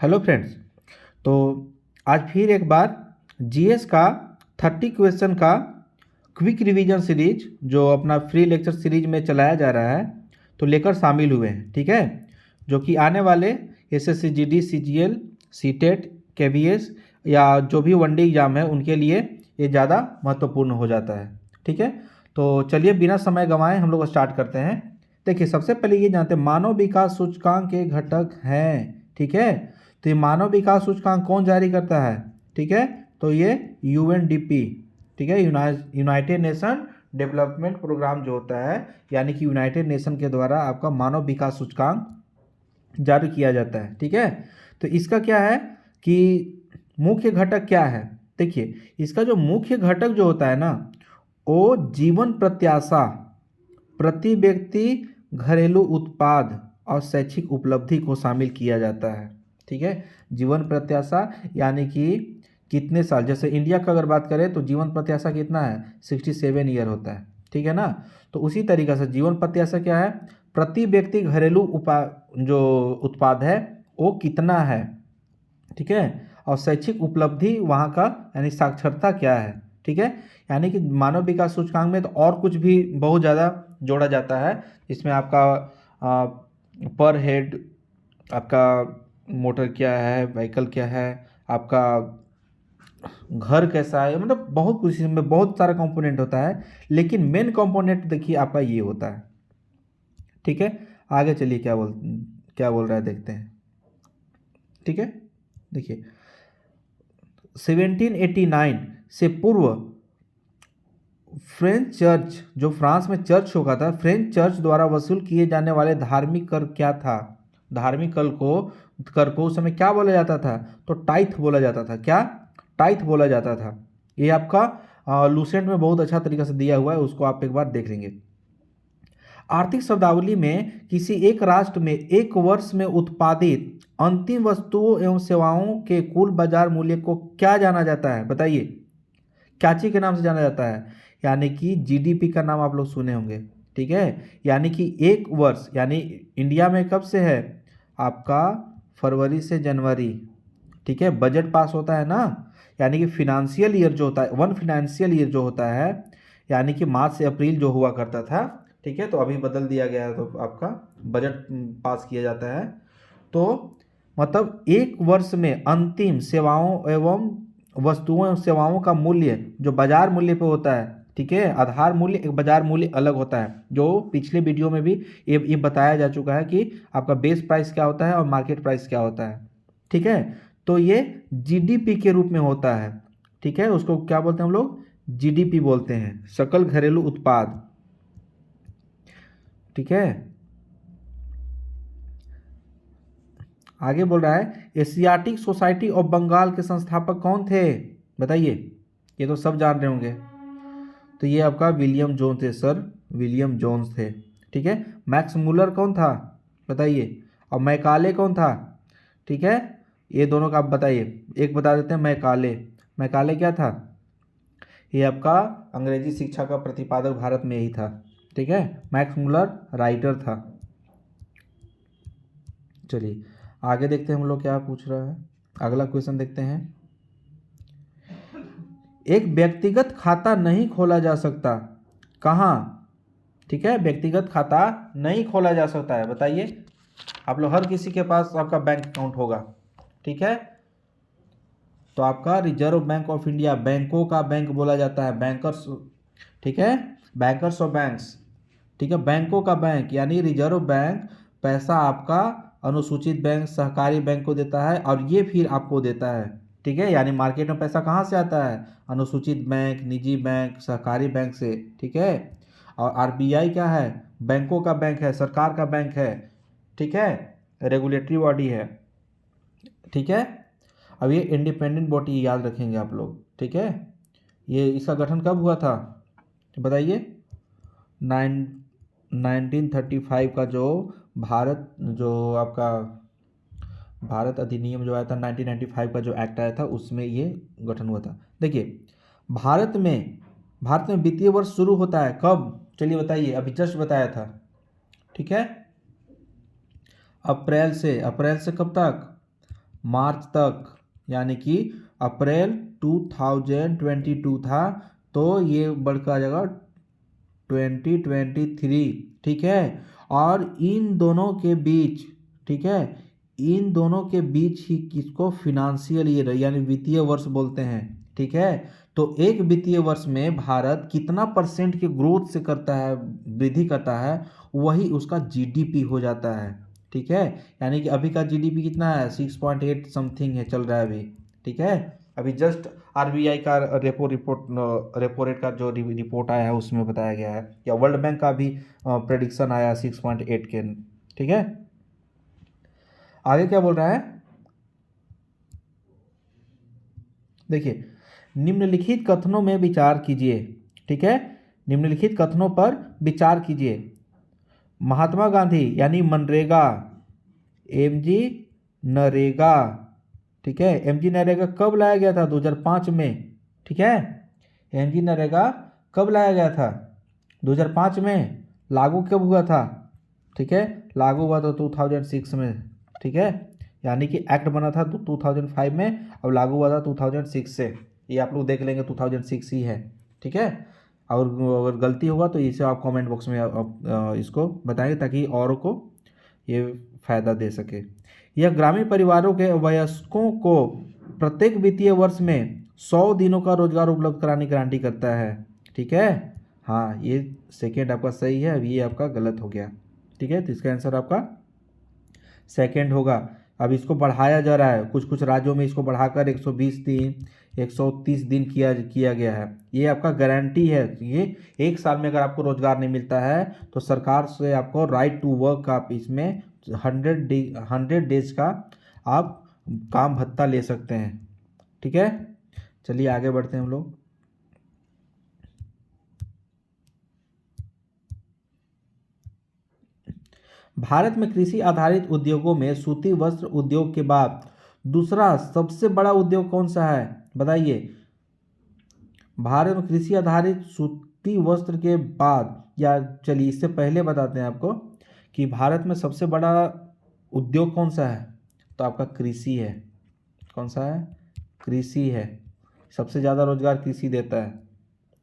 Hello friends. तो आज फिर एक बार जीएस का 30 क्वेश्चन का क्विक रिवीजन सीरीज जो अपना फ्री लेक्चर सीरीज में चलाया जा रहा है तो लेकर शामिल हुए हैं, ठीक है। जो कि आने वाले SSC GD CGL CTET KVS या जो भी वनडे एग्ज़ाम है उनके लिए ये ज़्यादा महत्वपूर्ण हो जाता है, ठीक है। तो चलिए बिना समय गंवाए हम लोग स्टार्ट करते हैं। देखिए, सबसे पहले ये जानते हैं मानव विकास सूचकांक के घटक हैं, ठीक है। तो ये मानव विकास सूचकांक कौन जारी करता है, ठीक है। तो ये यूएनडीपी, ठीक है, यूनाइटेड नेशन डेवलपमेंट प्रोग्राम जो होता है, यानी कि यूनाइटेड नेशन के द्वारा आपका मानव विकास सूचकांक जारी किया जाता है, ठीक है। तो इसका क्या है कि मुख्य घटक क्या है। देखिए, इसका जो मुख्य घटक जो होता है ना, वो जीवन प्रत्याशा, प्रति व्यक्ति घरेलू उत्पाद और शैक्षिक उपलब्धि को शामिल किया जाता है, ठीक है। जीवन प्रत्याशा यानी कि कितने साल, जैसे इंडिया का अगर बात करें तो जीवन प्रत्याशा कितना है, 67 ईयर होता है, ठीक है ना। तो उसी तरीक़े से जीवन प्रत्याशा क्या है, प्रति व्यक्ति घरेलू जो उत्पाद है वो कितना है, ठीक है। और शैक्षिक उपलब्धि वहाँ का यानी साक्षरता क्या है, ठीक है। यानी कि मानव विकास सूचकांक में तो और कुछ भी बहुत ज़्यादा जोड़ा जाता है। इसमें आपका पर हेड, आपका मोटर क्या है, व्हीकल क्या है, आपका घर कैसा है, मतलब बहुत कुछ, इसमें बहुत सारा कंपोनेंट होता है। लेकिन मेन कंपोनेंट देखिए आपका ये होता है, ठीक है। आगे चलिए क्या बोल रहा है देखते हैं, ठीक है। देखिए 1789 से पूर्व फ्रेंच चर्च, जो फ्रांस में चर्च होगा था, फ्रेंच चर्च द्वारा वसूल किए जाने वाले धार्मिक कर क्या था। धार्मिक कर को उस समय क्या बोला जाता था, तो टाइथ बोला जाता था। क्या, टाइथ बोला जाता था। ये आपका लूसेंट में बहुत अच्छा तरीके से दिया हुआ है, उसको आप एक बार देख लेंगे। आर्थिक शब्दावली में किसी एक राष्ट्र में एक वर्ष में उत्पादित अंतिम वस्तुओं एवं सेवाओं के कुल बाजार मूल्य को क्या जाना जाता है, बताइए। क्या चीज के नाम से जाना जाता है, यानी कि जीडीपी का नाम आप लोग सुने होंगे, ठीक है। यानी कि एक वर्ष, यानी इंडिया में कब से है आपका, फरवरी से जनवरी, ठीक है। बजट पास होता है ना, यानी कि फिनेंशियल ईयर जो होता है, वन फिनेंशियल ईयर जो होता है, यानी कि मार्च से अप्रैल जो हुआ करता था, ठीक है। तो अभी बदल दिया गया है, तो आपका बजट पास किया जाता है। तो मतलब एक वर्ष में अंतिम सेवाओं एवं वस्तुओं एवं सेवाओं का मूल्य जो बाजार मूल्य पे होता है, ठीक है। आधार मूल्य, एक बाजार मूल्य अलग होता है, जो पिछले वीडियो में भी ये बताया जा चुका है कि आपका बेस प्राइस क्या होता है और मार्केट प्राइस क्या होता है, ठीक है। तो ये जीडीपी के रूप में होता है, ठीक है। उसको क्या बोलते हैं हम लोग, जीडीपी बोलते हैं, सकल घरेलू उत्पाद, ठीक है। आगे बोल रहा है एशियाटिक सोसाइटी ऑफ बंगाल के संस्थापक कौन थे, बताइए। ये तो सब जान रहे होंगे। तो ये आपका विलियम जोन्स थे, सर विलियम जोन्स थे, ठीक है। मैक्स मुलर कौन था, बताइए। और मैकाले कौन था, ठीक है। ये दोनों का आप बताइए। एक बता देते हैं, मैकाले क्या था, ये आपका अंग्रेजी शिक्षा का प्रतिपादक भारत में ही था, ठीक है। मैक्स मुलर राइटर था। चलिए आगे देखते हैं हम लोग क्या पूछ रहा है। अगला क्वेश्चन देखते हैं। एक व्यक्तिगत खाता नहीं खोला जा सकता, कहाँ, ठीक है। व्यक्तिगत खाता नहीं खोला जा सकता है, बताइए। आप लोग हर किसी के पास आपका बैंक अकाउंट होगा, ठीक है। तो आपका रिजर्व बैंक ऑफ इंडिया, बैंकों का बैंक बोला जाता है, बैंकर्स, ठीक है। बैंकर्स ऑफ बैंक्स, ठीक है। बैंकों का बैंक यानी रिजर्व बैंक पैसा आपका अनुसूचित बैंक, सहकारी बैंक को देता है और ये फिर आपको देता है, ठीक है। यानी मार्केट में पैसा कहाँ से आता है, अनुसूचित बैंक, निजी बैंक, सहकारी बैंक से, ठीक है। और आरबीआई क्या है, बैंकों का बैंक है, सरकार का बैंक है, ठीक है, रेगुलेटरी बॉडी है, ठीक है। अब ये इंडिपेंडेंट बॉडी याद रखेंगे आप लोग, ठीक है। ये इसका गठन कब हुआ था, बताइए। 1935 का जो आपका भारत अधिनियम जो आया था, 1995 का जो एक्ट आया था, उसमें ये गठन हुआ था। देखिए भारत में वित्तीय वर्ष शुरू होता है कब, चलिए बताइए, अभी जस्ट बताया था, ठीक है। अप्रैल से कब तक, मार्च तक, यानी कि अप्रैल 2022 था, तो ये बढ़कर आ जाएगा 2023, ठीक है। और इन दोनों के बीच, ठीक है, इन दोनों के बीच ही किसको फाइनेंशियल ईयर यानी वित्तीय वर्ष बोलते हैं, ठीक है। तो एक वित्तीय वर्ष में भारत कितना परसेंट के ग्रोथ से करता है, वृद्धि करता है, वही उसका जीडीपी हो जाता है, ठीक है। यानी कि अभी का जीडीपी कितना है, 6.8 समथिंग है, चल रहा है अभी, ठीक है। अभी जस्ट आरबीआई का रेपो रेट का जो रिपोर्ट आया है उसमें बताया गया है, या वर्ल्ड बैंक का भी प्रेडिक्शन आया 6.8 के, ठीक है। आगे क्या बोल रहा है, देखिए, निम्नलिखित कथनों में विचार कीजिए, ठीक है। निम्नलिखित कथनों पर विचार कीजिए। महात्मा गांधी यानी मनरेगा, एमजी नरेगा, ठीक है। एमजी नरेगा कब लाया गया था, 2005 में, ठीक है। एमजी नरेगा कब लाया गया था, 2005 में। लागू कब हुआ था, ठीक है, लागू हुआ था 2006 में, ठीक है। यानी कि एक्ट बना था 2005 में, अब लागू हुआ था 2006 से। ये आप लोग देख लेंगे 2006 ही है, ठीक है। और अगर गलती होगा तो इसे आप कमेंट बॉक्स में आप इसको बताएंगे, ताकि औरों को ये फ़ायदा दे सके। यह ग्रामीण परिवारों के वयस्कों को प्रत्येक वित्तीय वर्ष में 100 दिनों का रोजगार उपलब्ध कराने की गारंटी करता है, ठीक है। हाँ, ये सेकेंड आपका सही है, अब ये आपका गलत हो गया, ठीक है। तो इसका आंसर आपका सेकेंड होगा। अब इसको बढ़ाया जा रहा है, कुछ कुछ राज्यों में इसको बढ़ाकर 120 दिन, 130 दिन किया गया है। ये आपका गारंटी है, ये एक साल में अगर आपको रोजगार नहीं मिलता है तो सरकार से आपको राइट टू वर्क का, आप इसमें 100 डेज का आप काम भत्ता ले सकते हैं, ठीक है। चलिए आगे बढ़ते हैं हम लोग। भारत में कृषि आधारित उद्योगों में सूती वस्त्र उद्योग के बाद दूसरा सबसे बड़ा उद्योग कौन सा है, बताइए। भारत में कृषि आधारित सूती वस्त्र के बाद, या चलिए इससे पहले बताते हैं आपको कि भारत में सबसे बड़ा उद्योग कौन सा है, तो आपका कृषि है। कौन सा है, कृषि है। सबसे ज़्यादा रोजगार कृषि देता है,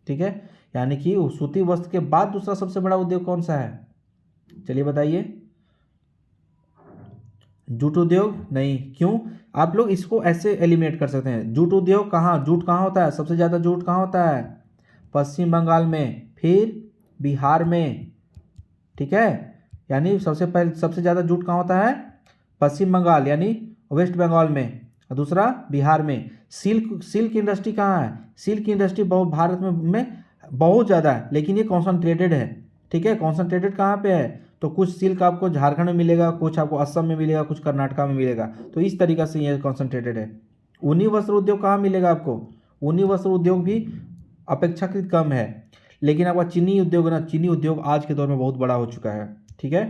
ठीक है। यानी कि सूती वस्त्र के बाद दूसरा सबसे बड़ा उद्योग कौन सा है, चलिए बताइए। जूट उद्योग नहीं, क्यों, आप लोग इसको ऐसे एलिमिनेट कर सकते हैं। जूट उद्योग कहाँ, जूट कहाँ होता है, सबसे ज़्यादा जूट कहाँ होता है, पश्चिम बंगाल में, फिर बिहार में, ठीक है। यानी सबसे ज़्यादा जूट कहाँ होता है, पश्चिम बंगाल यानी वेस्ट बंगाल में, और दूसरा बिहार में। सिल्क इंडस्ट्री कहाँ है, सिल्क इंडस्ट्री बहुत भारत में बहुत ज़्यादा है, लेकिन ये कॉन्सनट्रेटेड है, ठीक है। कॉन्सनट्रेटेड कहाँ पे है, तो कुछ सिल्क आपको झारखंड में मिलेगा, कुछ आपको असम में मिलेगा, कुछ कर्नाटका में मिलेगा, तो इस तरीक़ा से ये कॉन्सनट्रेटेड है। ऊनी वस्त्र उद्योग कहाँ मिलेगा आपको, ऊनी वस्त्र उद्योग भी अपेक्षाकृत कम है। लेकिन आपका चीनी उद्योग है ना, चीनी उद्योग आज के दौर में बहुत बड़ा हो चुका है, ठीक है।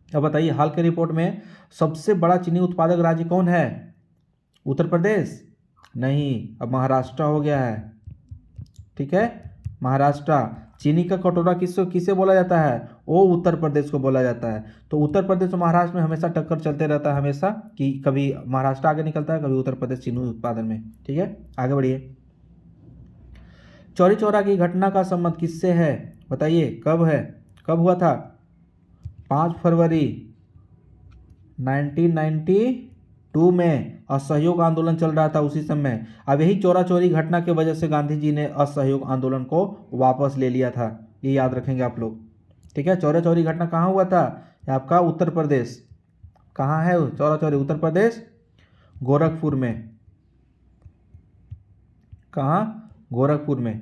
अब बताइए, हाल के रिपोर्ट में सबसे बड़ा चीनी उत्पादक राज्य कौन है, उत्तर प्रदेश नहीं, अब महाराष्ट्र हो गया है, ठीक है। महाराष्ट्र। चीनी का कटोरा किसे बोला जाता है, वो उत्तर प्रदेश को बोला जाता है। तो उत्तर प्रदेश और महाराष्ट्र में हमेशा टक्कर चलते रहता है, हमेशा कि कभी महाराष्ट्र आगे निकलता है, कभी उत्तर प्रदेश चीनी उत्पादन में, ठीक है। आगे बढ़िए। चौरी चौरा की घटना का संबंध किससे है, बताइए, कब है, कब हुआ था, 5 फरवरी 1992 में असहयोग आंदोलन चल रहा था उसी समय। अब यही चौरा चौरी घटना की वजह से गांधी जी ने असहयोग आंदोलन को वापस ले लिया था, ये याद रखेंगे आप लोग, ठीक है। चौरा चौरी घटना कहाँ हुआ था, आपका उत्तर प्रदेश। कहाँ है चौरा चौरी, उत्तर प्रदेश, गोरखपुर में। कहाँ, गोरखपुर में,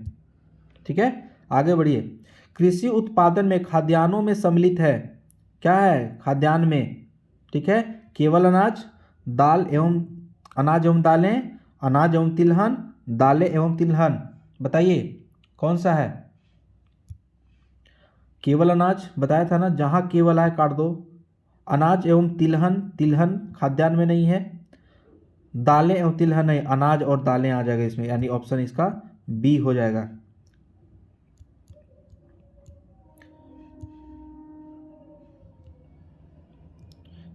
ठीक है। आगे बढ़िए। कृषि उत्पादन में खाद्यान्नों में सम्मिलित है, क्या है, खाद्यान्न में, ठीक है। केवल अनाज, दाल एवं अनाज एवं दालें, अनाज एवं तिलहन, दालें एवं तिलहन, बताइए कौन सा है। केवल अनाज बताया था ना, जहाँ केवल है काट दो। अनाज एवं तिलहन, तिलहन खाद्यान्न में नहीं है। दालें एवं तिलहन नहीं, अनाज और दालें आ जाएगा इसमें, यानी ऑप्शन इसका बी हो जाएगा।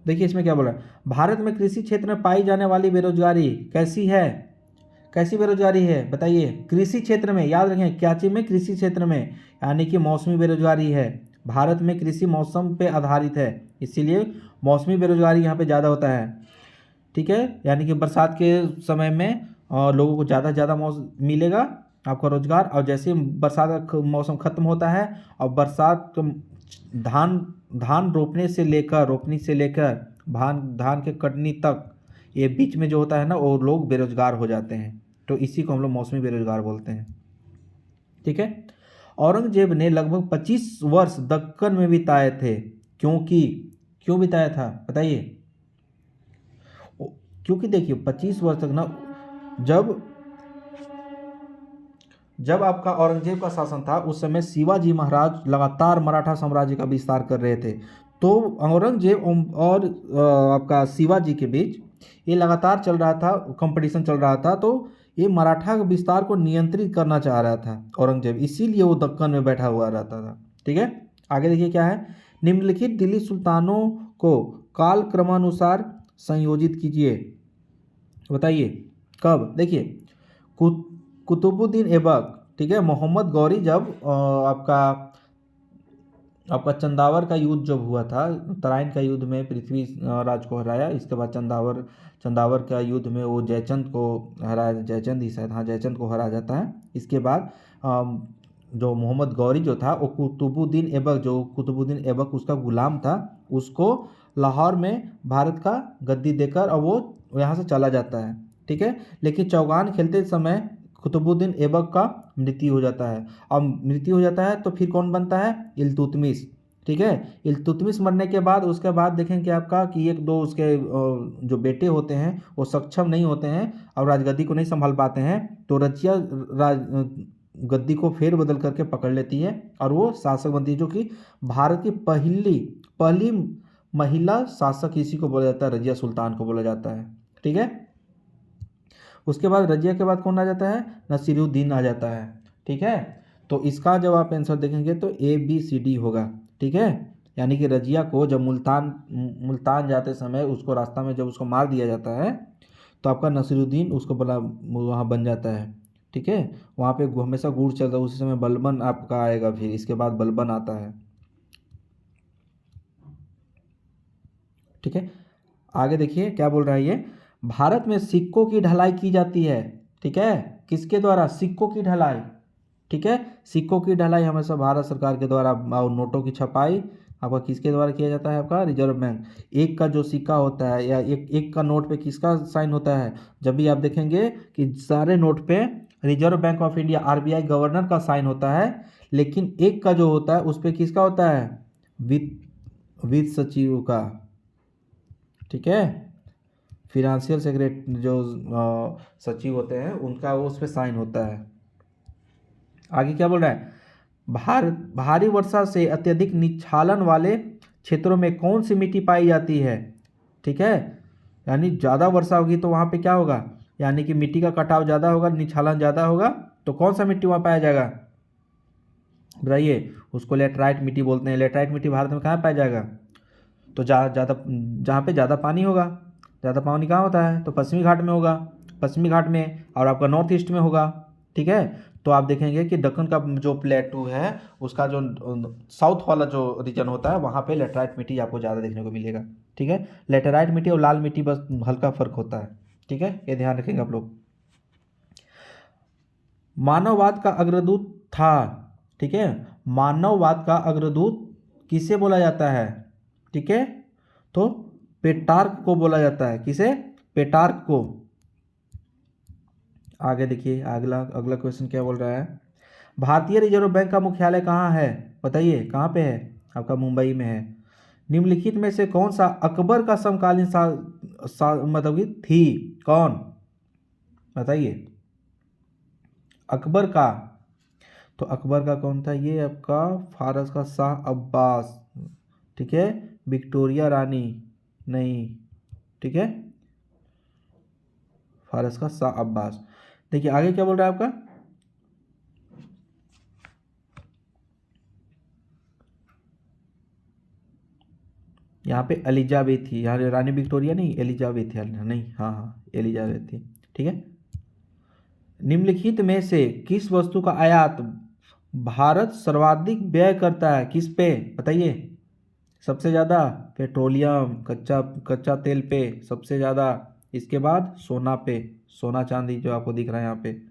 देखिए इसमें क्या बोला, भारत में कृषि क्षेत्र में पाई जाने वाली बेरोजगारी कैसी है, कैसी बेरोजगारी है बताइए। कृषि क्षेत्र में, याद रखें क्या चीज़ में, कृषि क्षेत्र में, यानी कि मौसमी बेरोजगारी है। भारत में कृषि मौसम पे आधारित है, इसीलिए मौसमी बेरोजगारी यहाँ पे ज़्यादा होता है। ठीक है, यानी कि बरसात के समय में लोगों को ज़्यादा से ज़्यादा मिलेगा आपका रोजगार, और जैसे ही बरसात का मौसम ख़त्म होता है और बरसात धान धान रोपनी से लेकर धान के कटनी तक, ये बीच में जो होता है ना, वो लोग बेरोजगार हो जाते हैं। तो इसी को हम लोग मौसमी बेरोजगार बोलते हैं। ठीक है, औरंगजेब ने लगभग 25 वर्ष दक्कन में बिताए थे, क्योंकि क्यों बिताया था बताइए। क्योंकि देखिए 25 वर्ष तक ना, जब जब आपका औरंगजेब का शासन था उस समय शिवाजी महाराज लगातार मराठा साम्राज्य का विस्तार कर रहे थे। तो औरंगजेब और आपका शिवाजी के बीच ये लगातार चल रहा था, कंपटीशन चल रहा था। तो ये मराठा विस्तार को नियंत्रित करना चाह रहा था औरंगजेब, इसीलिए वो दक्कन में बैठा हुआ रहता था। ठीक है, आगे देखिए क्या है, निम्नलिखित दिल्ली सुल्तानों को काल क्रमानुसार संयोजित कीजिए, बताइए कब। देखिए कुतुबुद्दीन ऐबक, ठीक है, मोहम्मद गौरी, जब आपका चंदावर का युद्ध जब हुआ था, तराइन का युद्ध में पृथ्वी राज को हराया, इसके बाद चंदावर का युद्ध में वो जयचंद को हराया, जयचंद ही शायद, हाँ जयचंद को हरा जाता है। इसके बाद जो मोहम्मद गौरी जो था वो कुतुबुद्दीन ऐबक उसका गुलाम था, उसको लाहौर में भारत का गद्दी देकर और वो यहाँ से चला जाता है। ठीक है, लेकिन चौगान खेलते समय कुतुबुद्दीन ऐबक का मृत्यु हो जाता है। अब मृत्यु हो जाता है तो फिर कौन बनता है, इल्तुतमिश। ठीक है, इल्तुतमिश मरने के बाद उसके बाद देखेंगे आपका कि एक दो उसके जो बेटे होते हैं वो सक्षम नहीं होते हैं और राजगद्दी को नहीं संभाल पाते हैं, तो रजिया गद्दी को फेर बदल करके पकड़ लेती है और वो शासक बनती है, जो कि भारत की पहली महिला शासक इसी को बोला जाता है, रजिया सुल्तान को बोला जाता है। ठीक है, उसके बाद रजिया के बाद कौन आ जाता है, नसीरुद्दीन आ जाता है। ठीक है, तो इसका जब आप आंसर देखेंगे तो ABCD होगा। ठीक है, यानी कि रजिया को जब मुल्तान जाते समय उसको रास्ता में जब उसको मार दिया जाता है तो आपका नसीरुद्दीन उसको बना वहाँ बन जाता है। ठीक है, वहाँ पे हमेशा गुड़ चलता है, उसी समय बलबन आपका आएगा, फिर इसके बाद बलबन आता है। ठीक है, आगे देखिए क्या बोल रहा है ये, भारत में सिक्कों की ढलाई की जाती है। ठीक है, किसके द्वारा, सिक्कों की ढलाई। ठीक है, सिक्कों की ढलाई हमेशा भारत सरकार के द्वारा, और नोटों की छपाई आपका किसके द्वारा किया जाता है, आपका रिजर्व बैंक। एक का जो सिक्का होता है या एक का नोट पे किसका साइन होता है, जब भी आप देखेंगे कि सारे नोट पे reserve bank of India RBI governor का साइन होता है, लेकिन एक का जो होता है उस पर किसका होता है, वित्त सचिव का। ठीक है, फिनेंशियल सेक्रेटरी जो सचिव होते हैं उनका वो उस पर साइन होता है। आगे क्या बोल रहा है, भारी वर्षा से अत्यधिक निछालन वाले क्षेत्रों में कौन सी मिट्टी पाई जाती है। ठीक है, यानी ज़्यादा वर्षा होगी तो वहाँ पे क्या होगा, यानी कि मिट्टी का कटाव ज़्यादा होगा, निछालन ज़्यादा होगा, तो कौन सा मिट्टी वहाँ पाया जाएगा बताइए। उसको लेटराइट मिट्टी बोलते हैं। लेटराइट मिट्टी भारत में कहाँ पाया जाएगा, तो जहाँ पे ज़्यादा पानी होगा। ज़्यादा पानी कहाँ होता है, तो पश्चिमी घाट में होगा, पश्चिमी घाट में, और आपका नॉर्थ ईस्ट में होगा। ठीक है, तो आप देखेंगे कि दक्कन का जो प्लेटू है उसका जो साउथ वाला जो रीजन होता है वहाँ पे लेटराइट मिट्टी आपको ज़्यादा देखने को मिलेगा। ठीक है, लेटराइट मिट्टी और लाल मिट्टी बस हल्का फर्क होता है। ठीक है, ये ध्यान रखेंगे आप लोग। मानववाद का अग्रदूत था। ठीक है, मानववाद का अग्रदूत किसे बोला जाता है। ठीक है, तो पेट्रार्क को बोला जाता है, किसे, पेट्रार्क को। आगे देखिए अगला अगला क्वेश्चन क्या बोल रहा है, भारतीय रिजर्व बैंक का मुख्यालय कहाँ है बताइए, कहाँ पे है, आपका मुंबई में है। निम्नलिखित में से कौन सा अकबर का समकालीन मतलब कि थी, कौन बताइए, अकबर का, तो अकबर का कौन था, ये आपका फारस का शाह अब्बास। ठीक है, विक्टोरिया रानी नहीं। ठीक है, फारस का शाह अब्बास। देखिए आगे क्या बोल रहा है आपका, यहाँ पे एलिजाबेथ थी, यहाँ रानी विक्टोरिया नहीं, एलिजाबेथ है नहीं, हाँ हाँ एलिजाबेथ थी। ठीक है। निम्नलिखित में से किस वस्तु का आयात भारत सर्वाधिक व्यय करता है, किस पे बताइए? सबसे ज़्यादा पेट्रोलियम, कच्चा कच्चा तेल पे सबसे ज़्यादा, इसके बाद सोना पे, सोना चांदी जो आपको दिख रहा है यहाँ पे।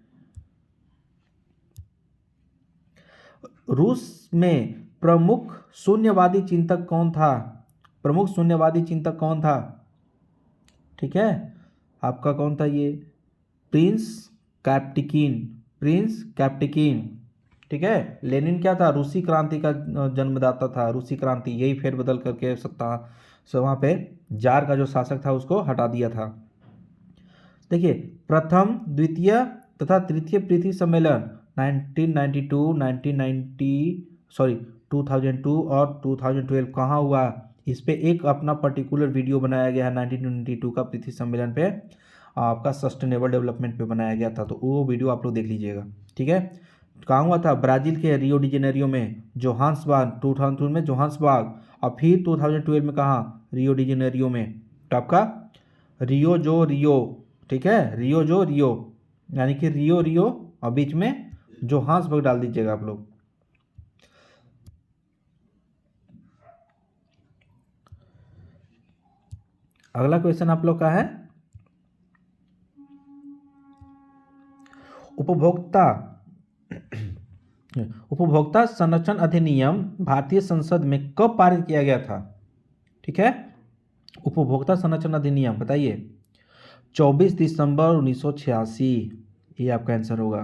रूस में प्रमुख शून्यवादी चिंतक कौन था? प्रमुख शून्यवादी चिंतक कौन था? ठीक है, आपका कौन था ये? प्रिंस कैप्टिकिन, प्रिंस कैप्टिकिन। ठीक है। लेनिन क्या था? रूसी क्रांति का जन्मदाता था, रूसी क्रांति, यही फेरबदल करके सत्ता से वहाँ पे जार का जो शासक था उसको हटा दिया था। देखिए, प्रथम द्वितीय तथा तृतीय पृथ्वी सम्मेलन 1992, 1990 सॉरी 2002 और 2012 कहाँ हुआ? इस पे एक अपना पर्टिकुलर वीडियो बनाया गया है 1992 का पृथ्वी सम्मेलन पे, आपका सस्टेनेबल डेवलपमेंट पे बनाया गया था, तो वो वीडियो आप लोग देख लीजिएगा। ठीक है। कहाँ हुआ था? ब्राज़ील के रियो डी जेनेरियो में, जोहान्सबर्ग 2002 में जोहान्सबर्ग, और फिर 2012 में कहाँ? रियो डी जेनेरियो में। तो आपका रियो जो रियो, ठीक है, रियो जो रियो, यानी कि रियो रियो और बीच में जोहान्सबर्ग डाल दीजिएगा आप लोग। अगला क्वेश्चन आप लोग का है उपभोक्ता उपभोक्ता संरक्षण अधिनियम भारतीय संसद में कब पारित किया गया था? ठीक है, उपभोक्ता संरक्षण अधिनियम बताइए। 24 दिसंबर 1986, ये आपका आंसर होगा।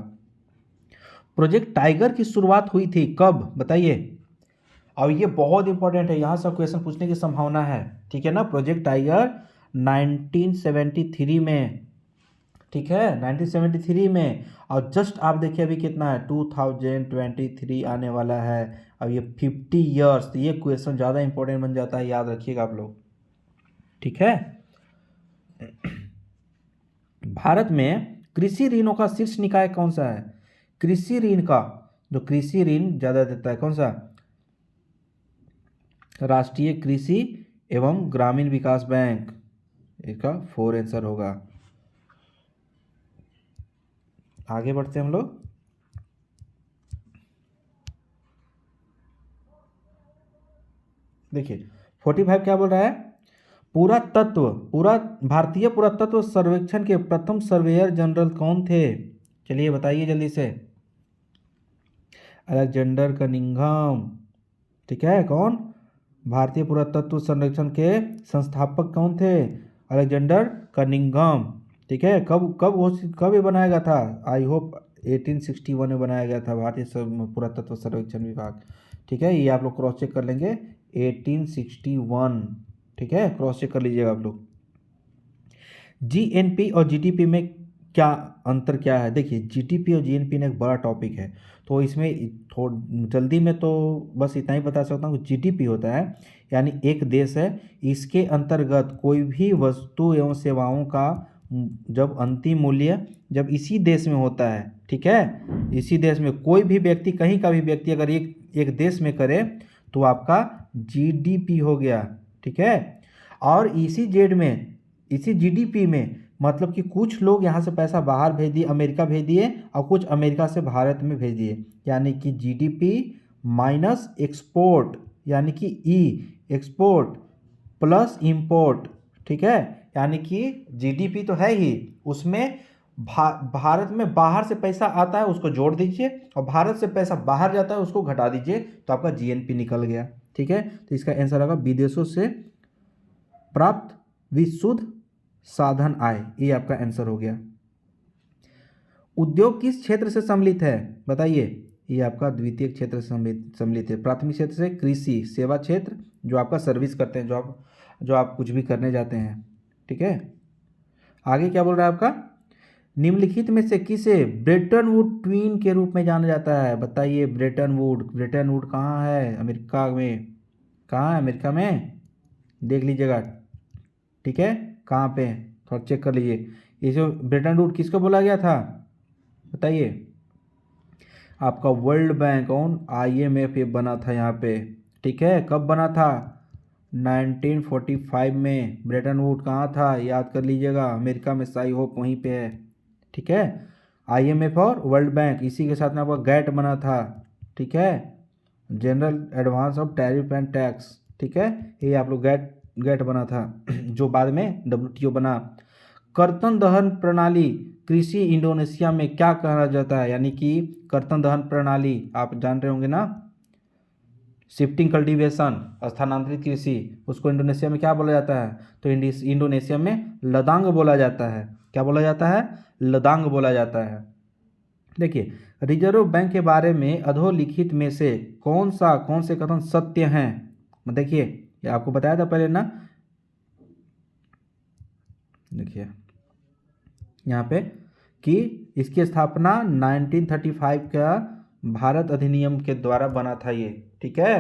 प्रोजेक्ट टाइगर की शुरुआत हुई थी कब बताइए? और ये बहुत इंपॉर्टेंट है, यहाँ से क्वेश्चन पूछने की संभावना है। ठीक है ना, प्रोजेक्ट टाइगर 1973 में, ठीक है 1973 में, और जस्ट आप देखिए अभी कितना है 2023 आने वाला है, अब ये 50 ईयर्स, तो ये क्वेश्चन ज़्यादा इंपॉर्टेंट बन जाता है, याद रखिएगा आप लोग। ठीक है। भारत में कृषि ऋणों का शीर्ष निकाय कौन सा है? कृषि ऋण का जो कृषि ऋण ज़्यादा देता है कौन सा? राष्ट्रीय कृषि एवं ग्रामीण विकास बैंक, इसका 4 आंसर होगा। आगे बढ़ते हैं हम लोग। देखिए 45 क्या बोल रहा है? पूरा भारतीय पुरातत्व सर्वेक्षण के प्रथम सर्वेयर जनरल कौन थे? चलिए बताइए जल्दी से। Alexander Cunningham. ठीक है, कौन? भारतीय पुरातत्व सर्वेक्षण के संस्थापक कौन थे? Alexander Cunningham. ठीक है, कब ये बनाया गया था? आई होप 1861 में बनाया गया था भारतीय पुरातत्व सर्वेक्षण विभाग। ठीक है, ये आप लोग क्रॉस चेक कर लेंगे 1861। ठीक है, क्रॉस चेक कर लीजिएगा आप लोग। जीएनपी और जीडीपी में क्या अंतर क्या है? देखिए जीडीपी और जीएनपी ने एक बड़ा टॉपिक है, तो इसमें थोड़ा जल्दी में तो बस इतना ही बता सकता हूँ। जीडीपी होता है यानी एक देश है, इसके अंतर्गत कोई भी वस्तु एवं सेवाओं का जब अंतिम मूल्य जब इसी देश में होता है, ठीक है, इसी देश में कोई भी व्यक्ति, कहीं का भी व्यक्ति अगर एक देश में करे तो आपका जीडीपी हो गया। ठीक है, और इसी जीडीपी में मतलब कि कुछ लोग यहाँ से पैसा बाहर भेज दिए, अमेरिका भेज दिए, और कुछ अमेरिका से भारत में भेज दिए, यानी कि जीडीपी माइनस एक्सपोर्ट, यानी कि एक्सपोर्ट प्लस इंपोर्ट। ठीक है, यानी कि जीडीपी तो है ही, उसमें भारत में बाहर से पैसा आता है उसको जोड़ दीजिए, और भारत से पैसा बाहर जाता है उसको घटा दीजिए, तो आपका जीएनपी निकल गया। ठीक है, तो इसका आंसर होगा विदेशों से प्राप्त विशुद्ध साधन आय, ये आपका आंसर हो गया। उद्योग किस क्षेत्र से सम्मिलित है बताइए? ये आपका द्वितीय क्षेत्र से सम्मिलित है। प्राथमिक क्षेत्र से कृषि सेवा क्षेत्र, जो आपका सर्विस करते हैं, जो आप कुछ भी करने जाते हैं। ठीक है, आगे क्या बोल रहा है आपका? निम्नलिखित में से किसे ब्रेटन वुड ट्वीन के रूप में जाना जाता है बताइए? ब्रेटन वुड कहाँ है? अमेरिका में। कहाँ है? अमेरिका में, देख लीजिएगा। ठीक है, कहाँ पे? थोड़ा चेक कर लीजिए। ये जो ब्रेटन वुड किसको बोला गया था बताइए? आपका वर्ल्ड बैंक, कौन? आईएमएफ ये बना था यहाँ पे। ठीक है, कब बना था? 1945 में ब्रेटन वुड कहाँ था, याद कर लीजिएगा, अमेरिका में शाही होप वहीं पे है। ठीक है, IMF और वर्ल्ड बैंक, इसी के साथ में आपका गैट बना था। ठीक है, general advance of tariff and tax. ठीक है, ये आप लोग गैट बना था जो बाद में WTO बना। कर्तन दहन प्रणाली कृषि इंडोनेशिया में क्या कहा जाता है, यानी कि कर्तन दहन प्रणाली आप जान रहे होंगे ना, शिफ्टिंग कल्टीवेशन, स्थानांतरित कृषि, उसको इंडोनेशिया में क्या बोला जाता है, तो इंडोनेशिया में लदांग बोला जाता है। क्या बोला जाता है, लदांग बोला जाता है। देखिए, रिजर्व बैंक के बारे में अधोलिखित में से कौन से कथन सत्य हैं। देखिए, ये आपको बताया था पहले ना, देखिए यहाँ पे कि इसकी स्थापना 1935 का भारत अधिनियम के द्वारा बना था ये। ठीक है,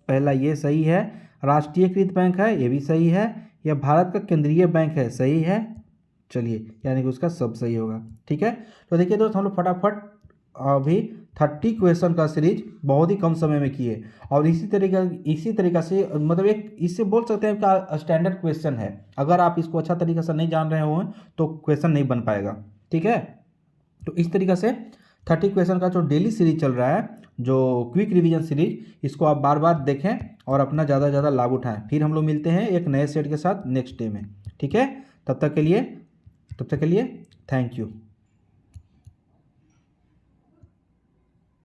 पहला ये सही है। राष्ट्रीयकृत बैंक है, ये भी सही है। यह भारत का केंद्रीय बैंक है, सही है। चलिए, यानी कि उसका सब सही होगा। ठीक है, तो देखिए दोस्त, हम लोग फटाफट अभी 30 क्वेश्चन का सीरीज बहुत ही कम समय में किए, और इसी तरीका से मतलब एक इससे बोल सकते हैं कि स्टैंडर्ड क्वेश्चन है। अगर आप इसको अच्छा तरीके से नहीं जान रहे हो तो क्वेश्चन नहीं बन पाएगा। ठीक है, तो इस तरीके से 30 क्वेश्चन का जो डेली सीरीज चल रहा है, जो क्विक रिवीजन सीरीज, इसको आप बार बार देखें और अपना ज़्यादा से ज़्यादा लाभ उठाएं। फिर हम लोग मिलते हैं एक नए सेट के साथ नेक्स्ट डे में। ठीक है, तब तक के लिए थैंक यू।